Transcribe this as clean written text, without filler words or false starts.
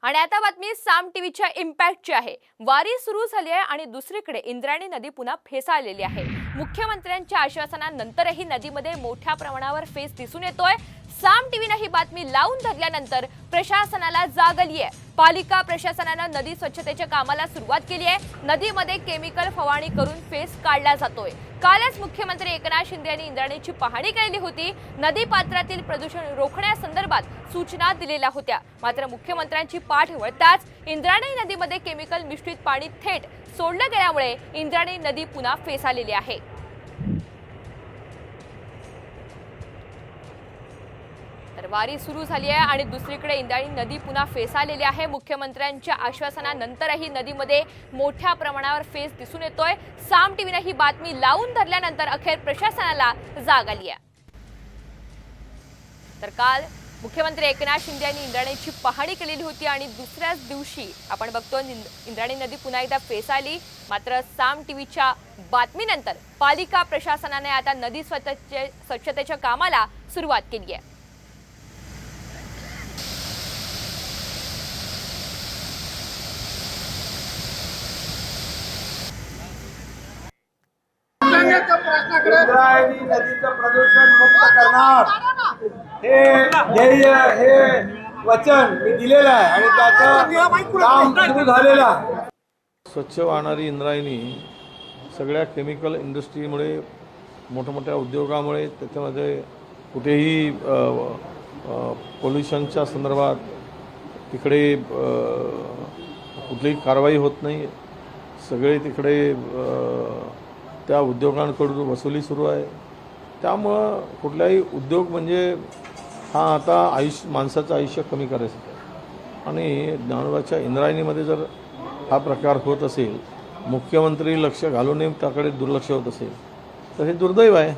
आणि आता बातमी साम टीव्हीच्या इम्पॅक्टची आहे। वारी सुरू झाली आहे आणि दुसरीकडे इंद्रायणी नदी पुन्हा फेसाळलेली आहे। मुख्यमंत्र्यांच्या आश्वासनानंतरही नदीमध्ये मोठ्या प्रमाणावर फेस दिसून येतोय। साम टीव्हीने ही बातमी लावून धरल्यानंतर प्रशासनाला जाग आली आहे। पालिका प्रशासनाने नदी स्वच्छतेच्या कामाला सुरुवात केली आहे। नदीमध्ये केमिकल फवारणी करून फेस काढला जातोय। कालच मुख्यमंत्री एकनाथ शिंदे यांनी इंद्रायणीची पाहणी केली होती। नदी पात्रातील प्रदूषण रोखण्यासंदर्भात सूचना दिलेल्या होत्या। मात्र मुख्यमंत्र्यांची पाठ वळताच इंद्रायणी नदीमध्ये केमिकल मिश्रित पाणी थेट सोडलं गेल्यामुळे इंद्रायणी नदी पुन्हा फेसाळलेली आहे। तर वारी सुरू झाली आहे आणि दुसरीकडे इंद्रायणी नदी पुन्हा फेसाळलेली आहे। मुख्यमंत्र्यांच्या आश्वासनानंतरही नदीमध्ये मोठ्या प्रमाणावर फेस दिसून येतोय। साम टीव्हीने ही बातमी लावून धरल्यानंतर अखेर प्रशासनाला जाग आली आहे। तर काल मुख्यमंत्री एकनाथ शिंदे यांनी इंद्रायणीची पाहणी केलेली होती आणि दुसऱ्याच दिवशी आपण बघतो इंद्रायणी नदी पुन्हा एकदा फेसाळली। मात्र साम टीव्हीच्या बातमीनंतर पालिका प्रशासनाने आता नदी स्वच्छतेच्या कामाला सुरुवात केली आहे। इंद्रायणी नदीचं प्रदूषण मुक्त करणार हे ध्येय हे वचन मी दिलेलं आहे आणि त्याचं काम सुरू झालेलं आहे। स्वच्छ वाहणारी इंद्रायणी सगळ्या केमिकल इंडस्ट्रीमुळे मोठमोठ्या उद्योगामुळे त्याच्यामध्ये कुठेही पोल्युशनच्या संदर्भात तिकडे कुठलीही कारवाई होत नाही। सगळे तिकडे त्या उद्योगांकडून वसुली सुरू आहे। त्यामुळं कुठलाही उद्योग म्हणजे हा आता माणसाचं आयुष्य कमी करायचं आहे आणि ज्ञानोबाच्या इंद्रायणीमध्ये जर हा प्रकार होत असेल, मुख्यमंत्री लक्ष घालूनही त्याकडे दुर्लक्ष होत असेल तर हे दुर्दैव आहे।